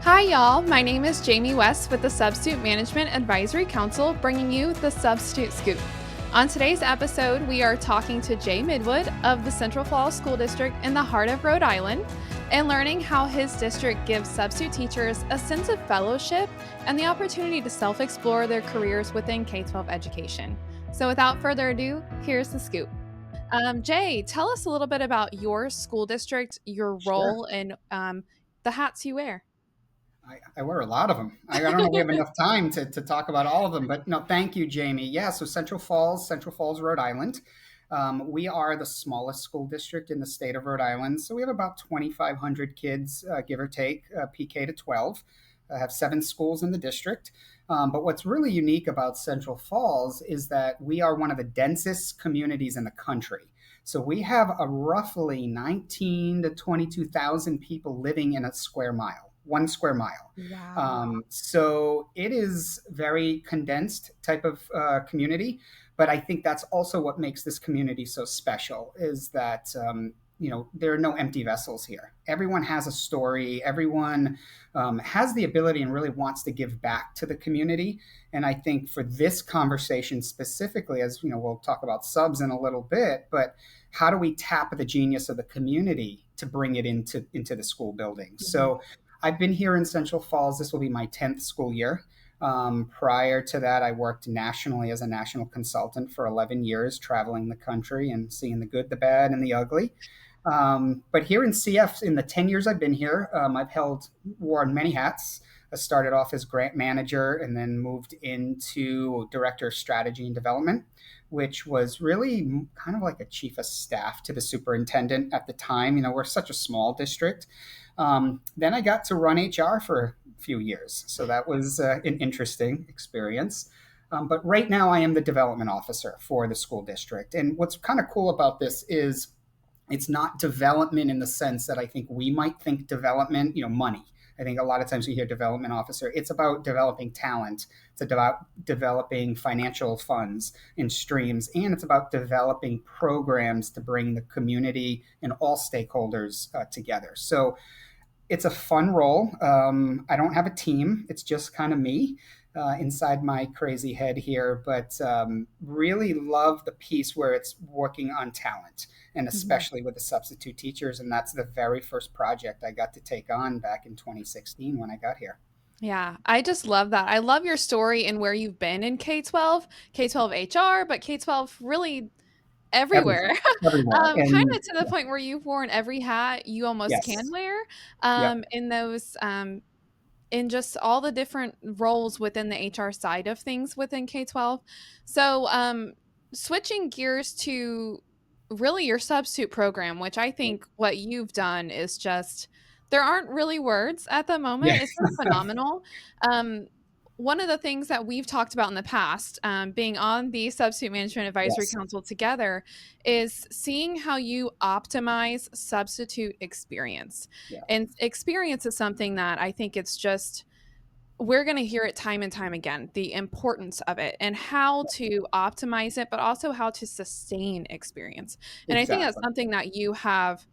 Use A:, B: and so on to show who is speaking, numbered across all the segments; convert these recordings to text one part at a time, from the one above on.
A: Hi, y'all. My name is Jamie West with the Substitute Management Advisory Council, bringing you the Substitute Scoop. On today's episode, we are talking to Jay Midwood of the Central Falls School District in the heart of Rhode Island and learning how his district gives substitute teachers a sense of fellowship and the opportunity to self explore their careers within K 12 education. So, without further ado, here's the scoop. Jay, tell us a little bit about your school district, your
B: Sure.
A: role, and the hats you wear.
B: I wear a lot of them. I don't know if we have enough time to talk about all of them, but no, thank you, Jamie. Yeah, so Central Falls, Rhode Island. We are the smallest school district in the state of Rhode Island. So we have about 2,500 kids, give or take, PK to 12. I have 7 schools in the district. But what's really unique about Central Falls is that we are one of the densest communities in the country. So we have a roughly 19 to 22,000 people living in a square mile, 1 square mile.
A: Wow.
B: So it is very condensed type of community, but I think that's also what makes this community so special is that there are no empty vessels here. Everyone has a story. Everyone has the ability and really wants to give back to the community. And I think for this conversation specifically, as you know, we'll talk about subs in a little bit, but how do we tap the genius of the community to bring it into the school building?
A: Mhm.
B: So I've been here in Central Falls. This will be my 10th school year. Prior to that, I worked nationally as a national consultant for 11 years, traveling the country and seeing the good, the bad, and the ugly. But here in CF, in the 10 years I've been here, worn many hats. I started off as grant manager and then moved into director of strategy and development, which was really kind of like a chief of staff to the superintendent at the time. You know, we're such a small district. Then I got to run HR for a few years. So that was an interesting experience. But right now, I am the development officer for the school district. And what's kind of cool about this is it's not development in the sense that I think we might think development, money. I think a lot of times we hear development officer. It's about developing talent. It's about developing financial funds and streams, and it's about developing programs to bring the community and all stakeholders together. So it's a fun role. I don't have a team. It's just kind of me inside my crazy head here, but really love the piece where it's working on talent and
A: Mhm.
B: especially with the substitute teachers. And that's the very first project I got to take on back in 2016 when I got here.
A: Yeah, I just love that. I love your story and where you've been in K 12, K 12 HR, but K 12 really everywhere.
B: Everything, everywhere.
A: Kind
B: And
A: of to the point where you've worn every hat you almost can
B: yes,
A: wear,
B: yep,
A: in those, in just all the different roles within the HR side of things within K 12. So, switching gears to really your substitute program, which I think what you've done is just there aren't really words at the
B: yeah,
A: moment. It's been phenomenal. Um, one of the things that we've talked about in the past, being on the Substitute Management Advisory
B: yes,
A: Council together, is seeing how you optimize substitute experience.
B: yeah,
A: And experience is something that I think it's just we're going to hear it time and time again, the importance of it and how to optimize it, but also how to sustain experience. And I think that's
B: exactly.
A: something that you have,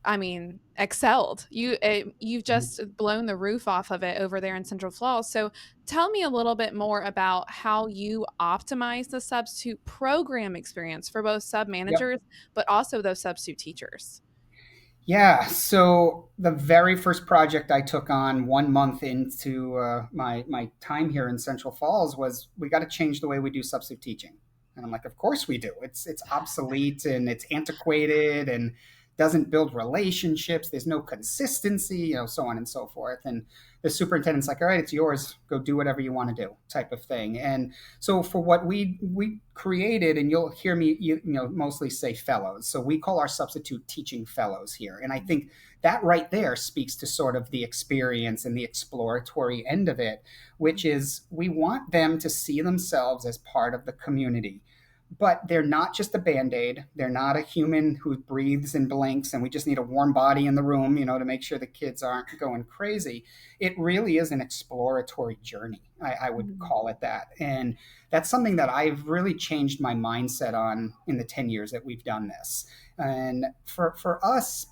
A: I mean, excelled. You've just blown the roof off of it over there in Central Falls. So tell me a little bit more about how you optimize the substitute program experience for both sub
B: Yep.
A: managers, but also those substitute teachers.
B: Yeah, so the very first project I took on 1 month into my time here in Central Falls was we got to change the way we do substitute teaching, and I'm like, of course we do. It's obsolete and it's antiquated and doesn't build relationships. There's no consistency, so on and so forth. And the superintendent's like, all right, it's yours. Go do whatever you want to do, type of thing. And so for what we created, and you'll hear me mostly say fellows. So we call our substitute teaching fellows here, and I think that right there speaks to sort of the experience and the exploratory end of it, which is we want them to see themselves as part of the community, but they're not just a band-aid. They're not a human who breathes and blinks and we just need a warm body in the room, to make sure the kids aren't going crazy. It really is an exploratory journey. I would
A: Mhm.
B: call it that. And that's something that I've really changed my mindset on in the 10 years that we've done this. And for us,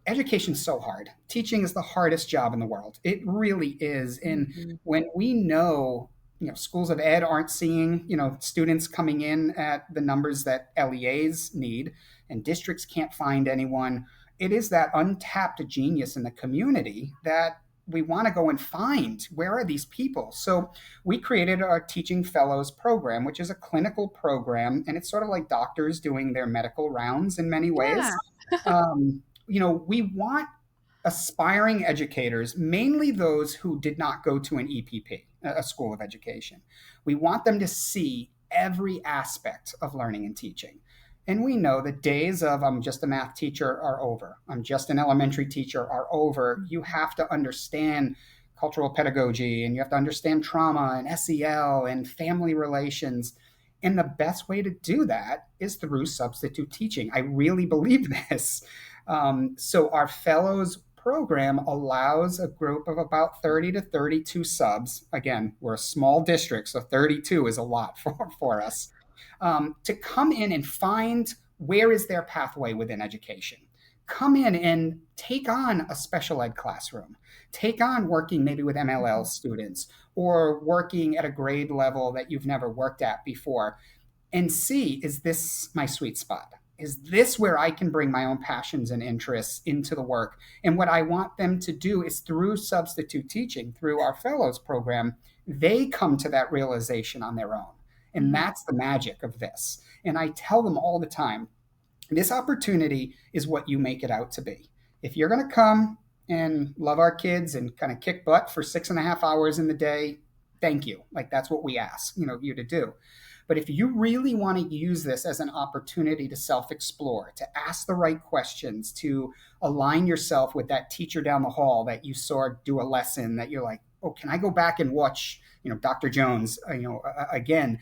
B: education's so hard. Teaching is the hardest job in the world. It really is. And
A: Mhm.
B: when we know, schools of ed aren't seeing, students coming in at the numbers that LEAs need, and districts can't find anyone, it is that untapped genius in the community that we want to go and find. Where are these people? So we created our Teaching Fellows program, which is a clinical program, and it's sort of like doctors doing their medical rounds in many
A: Yeah.
B: ways. We want aspiring educators, mainly those who did not go to an EPP, a school of education. We want them to see every aspect of learning and teaching. And we know the days of I'm just a math teacher are over. I'm just an elementary teacher are over. You have to understand cultural pedagogy and you have to understand trauma and SEL and family relations. And the best way to do that is through substitute teaching. I really believe this. So our fellows program allows a group of about 30 to 32 subs. Again, we're a small district, so 32 is a lot for us, to come in and find where is their pathway within education. Come in and take on a special ed classroom, take on working maybe with MLL students or working at a grade level that you've never worked at before and see, is this my sweet spot? Is this where I can bring my own passions and interests into the work? And what I want them to do is through substitute teaching, through our fellows program, they come to that realization on their own. And
A: Mhm.
B: that's the magic of this. And I tell them all the time, this opportunity is what you make it out to be. If you're going to come and love our kids and kind of kick butt for 6.5 hours in the day, thank you. Like that's what we ask, you to do. But if you really want to use this as an opportunity to self explore, to ask the right questions, to align yourself with that teacher down the hall that you saw do a lesson that you're like, oh, can I go back and watch, Dr. Jones, again?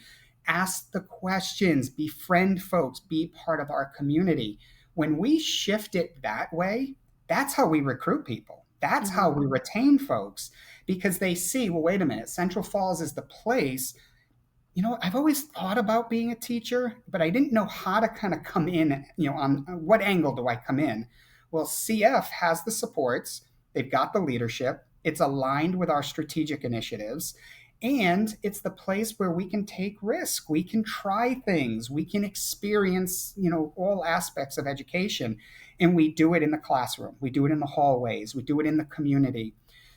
B: Ask the questions, befriend folks, be part of our community. When we shift it that way, that's how we recruit people. That's how
A: Mhm.
B: we retain folks because they see, well, wait a minute, Central Falls is the place. I've always thought about being a teacher, but I didn't know how to kind of come in, on what angle do I come in? Well, CF has the supports, they've got the leadership, it's aligned with our strategic initiatives, and it's the place where we can take risk, we can try things, we can experience, all aspects of education, and we do it in the classroom, we do it in the hallways, we do it in the community.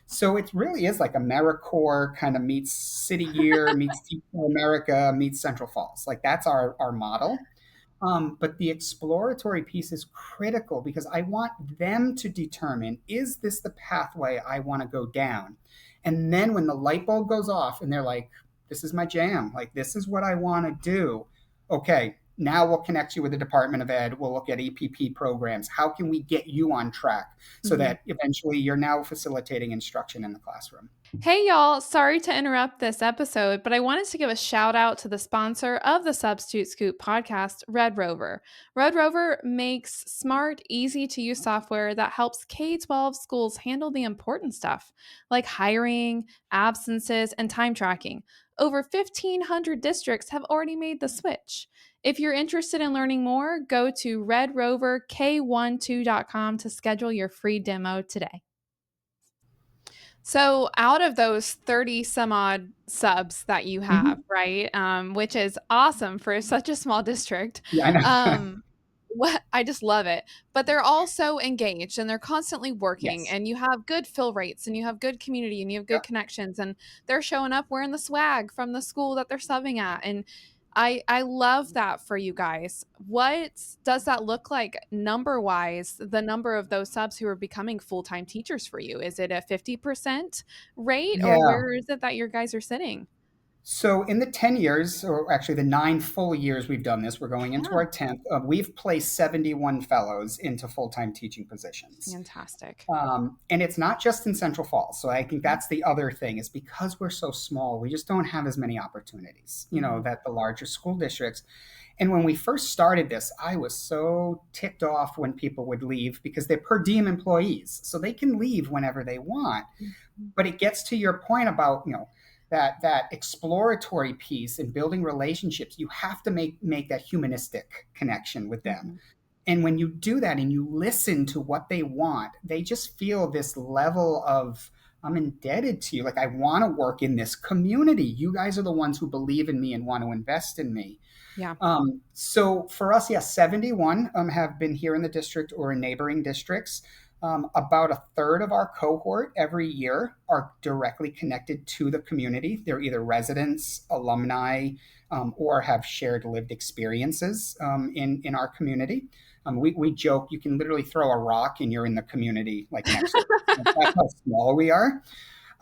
B: So it really is like AmeriCorps kind of meets City Year, meets Teach for America, meets Central Falls. Like that's our model. But the exploratory piece is critical because I want them to determine, is this the pathway I want to go down? And then when the light bulb goes off and they're like, this is my jam, like this is what I want to do. Okay, now we'll connect you with the Department of Ed. We'll look at EPP programs. How can we get you on track so
A: Mhm.
B: that eventually you're now facilitating instruction in the classroom?
A: Hey, y'all. Sorry to interrupt this episode, but I wanted to give a shout out to the sponsor of the Substitute Scoop podcast, Red Rover. Red Rover makes smart, easy to use software that helps K 12 schools handle the important stuff like hiring, absences, and time tracking. Over 1,500 districts have already made the switch. If you're interested in learning more, go to redroverk12.com to schedule your free demo today. So, out of those 30 some odd subs that you have,
B: Mhm.
A: right? Which is awesome for such a small district.
B: Yeah, I know.
A: Um, what I just love it. But they're all so engaged and they're constantly working,
B: Yes.
A: and you have good fill rates and you have good community and you have
B: Yeah.
A: good connections, and they're showing up wearing the swag from the school that they're subbing at. And I love that for you guys. What does that look like number wise? The number of those subs who are becoming full time teachers for you, is it a 50% rate, or
B: Yeah.
A: where is it that your guys are sitting?
B: So in the 10 years, or actually the 9 full years we've done this, we're going into
A: Yeah,
B: our 10th, we've placed 71 fellows into full-time teaching positions.
A: fantastic.
B: And it's not just in Central Falls. So I think
A: Mhm.
B: that's the other thing is because we're so small, we just don't have as many opportunities,
A: Mhm.
B: that the larger school districts. And when we first started this, I was so ticked off when people would leave because they're per diem employees. So they can leave whenever they want.
A: Mhm.
B: But it gets to your point about, that exploratory piece and building relationships. You have to make that humanistic connection with them.
A: Mhm.
B: And when you do that and you listen to what they want, they just feel this level of, I'm indebted to you. Like, I want to work in this community. You guys are the ones who believe in me and want to invest in me.
A: Yeah.
B: So for us, yes, 71 have been here in the district or in neighboring districts. About a third of our cohort every year are directly connected to the community. They're either residents, alumni, or have shared lived experiences in our community. We joke you can literally throw a rock and you're in the community like next door. That's how small we are.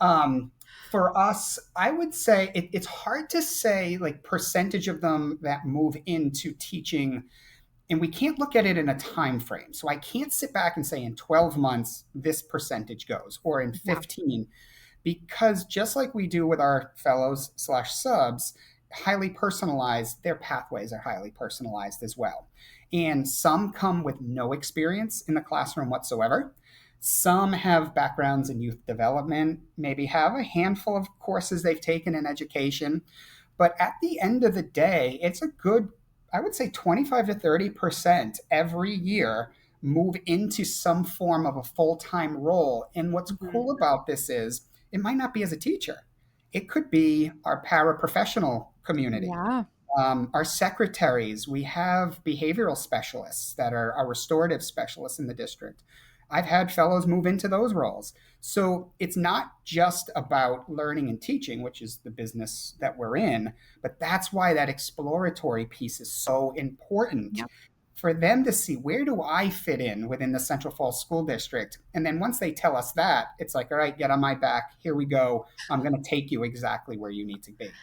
B: Um, for us, I would say it's hard to say like percentage of them that move into teaching, and we can't look at it in a time frame. So I can't sit back and say in 12 months this percentage goes or in
A: Yeah.
B: 15, because just like we do with our fellows slash subs, highly personalized, their pathways are highly personalized as well. And some come with no experience in the classroom whatsoever. Some have backgrounds in youth development, maybe have a handful of courses they've taken in education. But at the end of the day, it's a good, I would say 25 to 30% every year move into some form of a full time role. And what's
A: Mhm.
B: cool about this is it might not be as a teacher, it could be our paraprofessional community,
A: Yeah.
B: our secretaries. We have behavioral specialists that are our restorative specialists in the district. I've had fellows move into those roles. So it's not just about learning and teaching, which is the business that we're in, but that's why that exploratory piece is so important
A: Yep.
B: for them to see, where do I fit in within the Central Falls School District? And then once they tell us that, it's like, all right, get on my back. Here we go. I'm going to take you exactly where you need to be.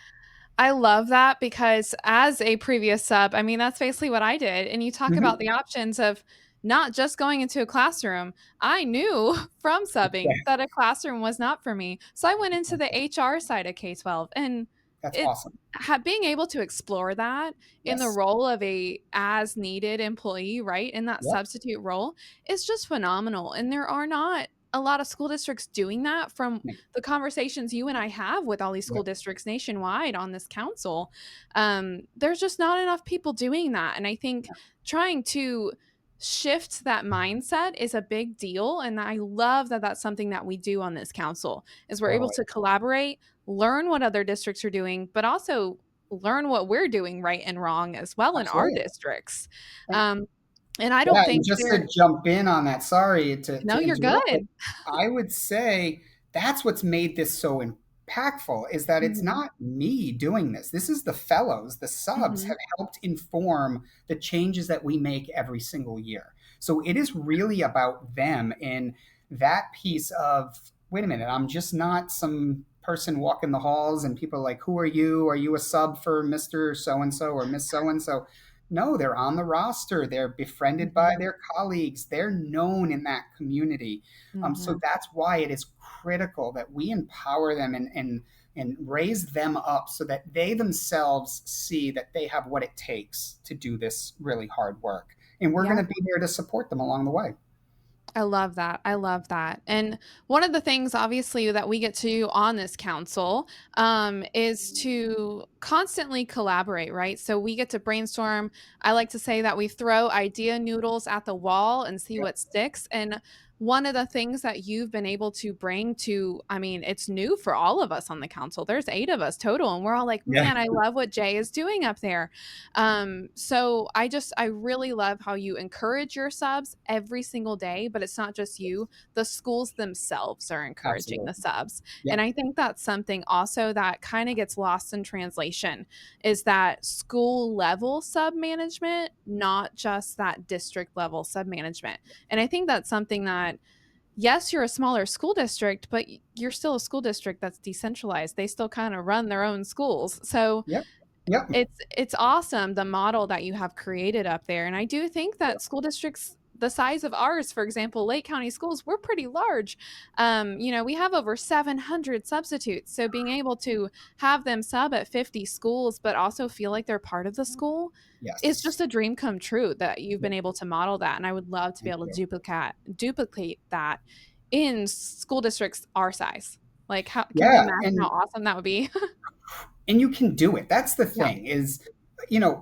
A: I love that because as a previous sub, I mean, that's basically what I did. And you talk about
B: Mm-hmm.
A: the options of not just going into a classroom. I knew from subbing
B: Yeah,
A: that a classroom was not for me. So I went into the HR side of K 12 and
B: that's
A: it
B: awesome.
A: being able to explore that in the
B: Yes.
A: role of a as needed employee, right? In that
B: Yep.
A: substitute role is just phenomenal. And there are not a lot of school districts doing that from the conversations you and I have with all these school
B: Yep.
A: districts nationwide on this council. There's just not enough people doing that. And I think trying to shift that mindset is a big deal. And I love that that's something that we do on this council is we're able
B: Totally.
A: to collaborate, learn what other districts are doing, but also learn what we're doing right and wrong as well in our
B: Absolutely.
A: districts.
B: And
A: Um, and I don't
B: yeah, and
A: think
B: just
A: there,
B: to jump in on that, sorry
A: no,
B: to
A: you're
B: interrupt, but
A: good.
B: I would say that's what's made this so impactful is that it's
A: Hmm.
B: not me doing this. This is the fellows, the subs
A: Hmm.
B: have helped inform the changes that we make every single year. So it is really about them and that piece of, wait a minute, I'm just not some person walking the halls and people are like, who are you? Are you a sub for Mr. So and so or Miss So and so? No, they're on the roster. They're befriended by
A: Hmm.
B: their colleagues. They're known in that community. So
A: Hmm.
B: that's why it is critical that we empower them and raise them up so that they themselves see that they have what it takes to do this really hard work. And we're going
A: Yeah.
B: to be there to support them along the way.
A: I love that. I love that. And one of the things, obviously, that we get to do on this council is to constantly collaborate, right? So we get to brainstorm. I like to say that we throw idea noodles at the wall and see
B: Yep.
A: what sticks. And one of the things that you've been able to bring to, I mean, it's new for all of us on the council. There's 8 of us total. And we're all like,
B: Yeah.
A: man, I love what Jay is doing up there. So I really love how you encourage your subs every single day, but it's not just you. The schools themselves are encouraging the
B: Absolutely.
A: subs. And
B: Yep.
A: I think that's something also that kind of gets lost in translation is that school level sub management, not just that district level sub management. And I think that's something that yes, you're a smaller school district, but you're still a school district that's decentralized. They still kind of run their own schools. So
B: Yep. Yep.
A: it's awesome the model that you have created up there. And I do think that school districts the size of ours, for example, Lake County schools, we're pretty large. We have over 700 substitutes. So being able to have them sub at 50 schools, but also feel like they're part of the school is
B: Yes.
A: just a dream come true that you've been
B: Yep.
A: able to model that. And I would love to be
B: Thank
A: able to
B: you.
A: duplicate that in school districts our size. Like, how can you
B: Yeah.
A: imagine how awesome that would be?
B: And you can do it. That's the
A: Yeah.
B: thing is,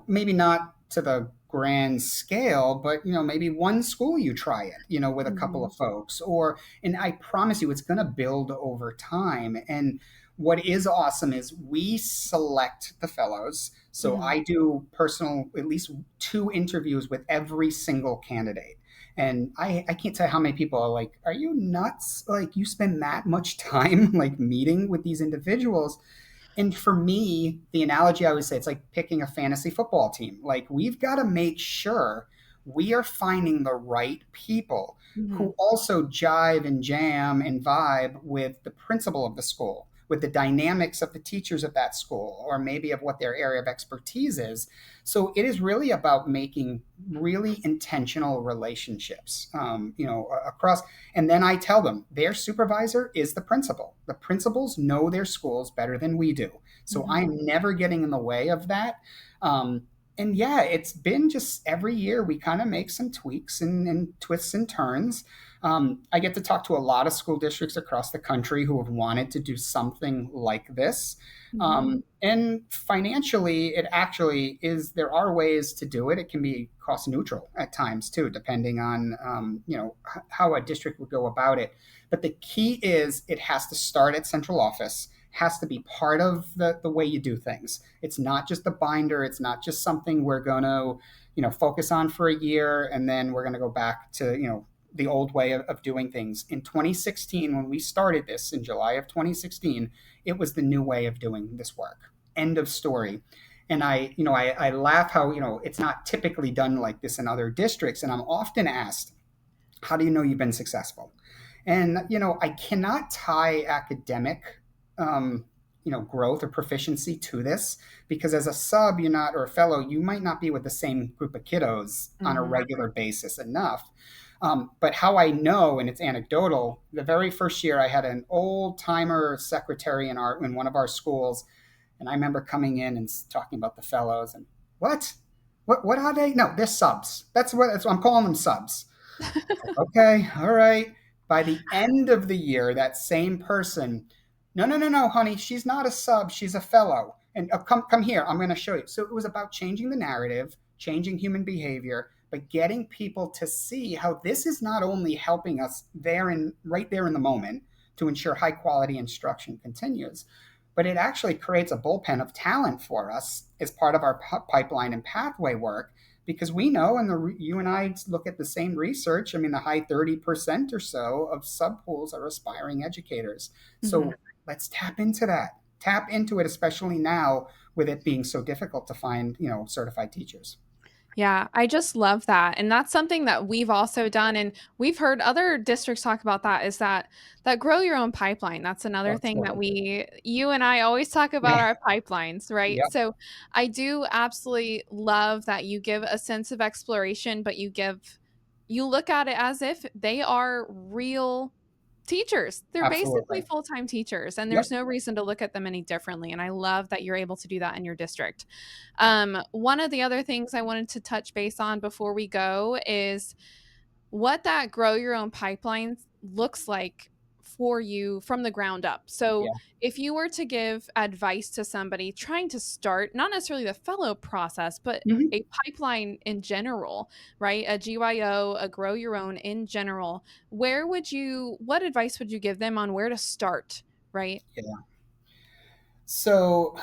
B: maybe not to the grand scale, but maybe one school you try it, with a couple
A: Mhm.
B: of folks, and I promise you it's going to build over time. And what is awesome is we select the fellows. So
A: Mhm.
B: I do personal, at least two interviews with every single candidate. And I can't tell you how many people are like, are you nuts? Like, you spend that much time like meeting with these individuals. And for me, the analogy I always say, it's like picking a fantasy football team. Like, we've got to make sure we are finding the right people
A: Mhm.
B: who also jive and jam and vibe with the principal of the school, with the dynamics of the teachers of that school, or maybe of what their area of expertise is. So it is really about making really intentional relationships, across. And then I tell them their supervisor is the principal. The principals know their schools better than we do. So
A: Mhm.
B: I'm never getting in the way of that. Um, and yeah, it's been just every year we kind of make some tweaks and twists and turns. I get to talk to a lot of school districts across the country who have wanted to do something like this.
A: Mhm.
B: And financially, it actually is, there are ways to do it. It can be cost neutral at times too, depending on, how a district would go about it. But the key is it has to start at central office, has to be part of the way you do things. It's not just a binder. It's not just something we're going to, focus on for a year and then we're going to go back to, the old way of doing things. In 2016, when we started this in July of 2016, it was the new way of doing this work. End of story. And I laugh how, it's not typically done like this in other districts. And I'm often asked, how do you know you've been successful? And, I cannot tie academic, um, growth or proficiency to this, because as a sub, you're not, or a fellow, you might not be with the same group of kiddos on a
A: Mhm.
B: regular basis enough. But how I know, and it's anecdotal, the very first year I had an old timer secretary in one of our schools, and I remember coming in and talking about the fellows and what, what are they? No, they're subs. I'm calling them subs. Okay, all right. By the end of the year, that same person, no, no, no, no, honey, she's not a sub, she's a fellow. And come here, I'm going to show you. So it was about changing the narrative, changing human behavior, but getting people to see how this is not only helping us right there in the moment to ensure high quality instruction continues, but it actually creates a bullpen of talent for us as part of our pipeline and pathway work, because we know, and you and I look at the same research. I mean, the high 30% or so of subpools are aspiring educators.
A: Mhm.
B: So let's tap into that. Tap into it, especially now with it being so difficult to find, certified teachers.
A: Yeah, I just love that. And that's something that we've also done and we've heard other districts talk about that is that grow your own pipeline. That's another thing that
B: Absolutely.
A: we you and I always talk about
B: Yeah.
A: our pipelines, right?
B: Yep.
A: So I do absolutely love that you give a sense of exploration, but you look at it as if they are real teachers. They're basically
B: Absolutely.
A: full-time teachers, and there's
B: Yep.
A: no reason to look at them any differently, and I love that you're able to do that in your district. One of the other things I wanted to touch base on before we go is what that grow your own pipeline looks like for you from the ground up. So,
B: Yeah.
A: if you were to give advice to somebody trying to start, not necessarily the fellow process, but
B: Mhm.
A: a pipeline in general, right? A GYO, a grow your own in general, what advice would you give them on where to start, right?
B: Yeah. So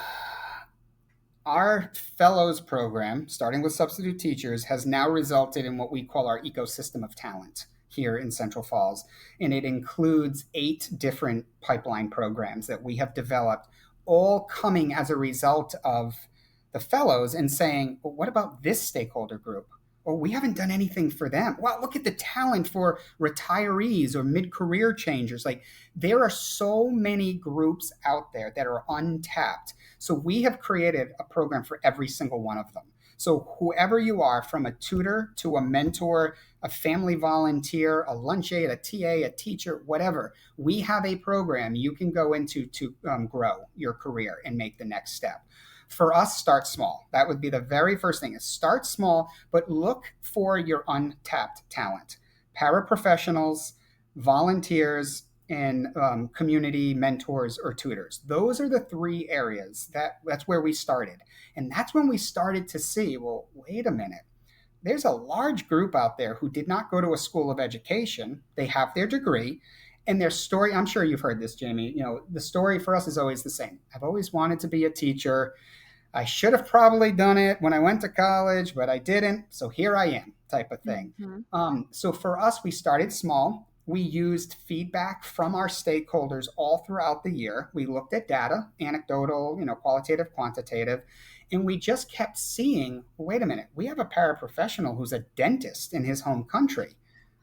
B: our fellows program, starting with substitute teachers, has now resulted in what we call our ecosystem of talent here in Central Falls. And it includes 8 different pipeline programs that we have developed, all coming as a result of the fellows and saying, well, what about this stakeholder group? Or we haven't done anything for them. Well, look at the talent for retirees or mid career changers. Like, there are so many groups out there that are untapped. So we have created a program for every single one of them. So whoever you are, from a tutor to a mentor, a family volunteer, a lunch aide, a TA, a teacher, whatever, we have a program you can go into to grow your career and make the next step. For us, start small. That would be the very first thing, is start small, but look for your untapped talent. Paraprofessionals, volunteers, and community mentors or tutors. Those are the 3 areas that's where we started. And that's when we started to see, well, wait a minute. there's a large group out there who did not go to a school of education. They have their degree, and their story, I'm sure you've heard this, Jamie. The story for us is always the same. I've always wanted to be a teacher. I should have probably done it when I went to college, but I didn't. So here I am, type of thing.
A: Mhm.
B: So for us, we started small. We used feedback from our stakeholders all throughout the year. We looked at data, anecdotal, qualitative, quantitative, and we just kept seeing, wait a minute, we have a paraprofessional who's a dentist in his home country.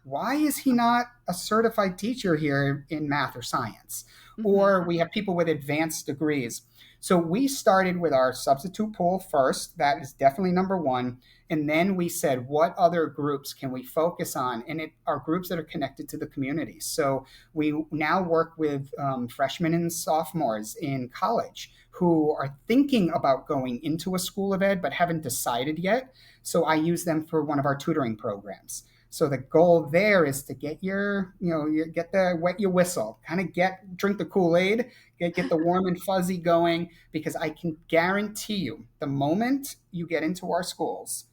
B: Why is he not a certified teacher here in math or science?
A: Mhm.
B: Or we have people with advanced degrees. So we started with our substitute pool first. That is definitely number one. And then we said, what other groups can we focus on? And it are groups that are connected to the community. So we now work with freshmen and sophomores in college who are thinking about going into a school of ed but haven't decided yet. So I use them for one of our tutoring programs. So the goal there is to get get the wet your whistle, kind of drink the Kool-Aid, get the warm and fuzzy going, because I can guarantee you the moment you get into our schools,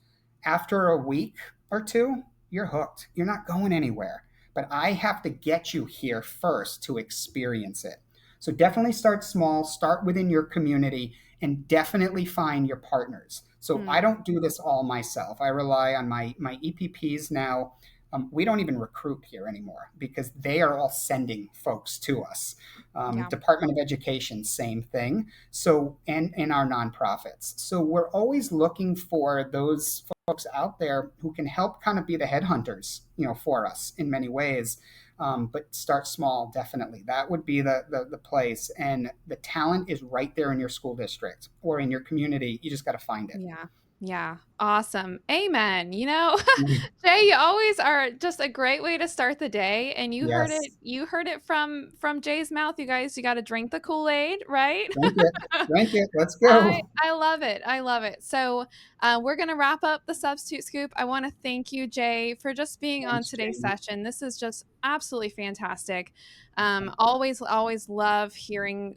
B: after a week or two, you're hooked. You're not going anywhere. But I have to get you here first to experience it. So definitely start small, start within your community, and definitely find your partners. So I
A: Mm.
B: don't do this all myself. I rely on my EPPs now. We don't even recruit here anymore because they are all sending folks to us.
A: Yeah.
B: Department of Education, same thing. So, and in our nonprofits. So we're always looking for those folks out there who can help kind of be the headhunters, for us in many ways. But start small, definitely. That would be the place. And the talent is right there in your school district or in your community. You just got to find it.
A: Yeah. Yeah. Awesome. Amen. Jay, you always are just a great way to start the day. And
B: Yes.
A: you heard it from Jay's mouth, you guys. You got to drink the Kool-Aid, right?
B: Drink it. Drink it. Let's
A: I
B: go.
A: I love it. I love it. So, we're gonna wrap up the substitute scoop. I want to thank you, Jay, for just being on
B: Thanks,
A: today's
B: Jamie.
A: session. This is just absolutely fantastic. Always love hearing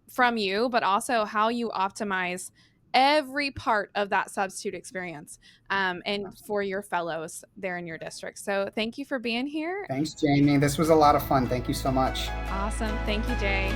A: from you, but also how you optimize every part of that substitute experience, and for your fellows there in your district. So, thank you for being here.
B: Thanks, Jamie. This was a lot of fun. Thank you so much.
A: Awesome. Thank you, Jay.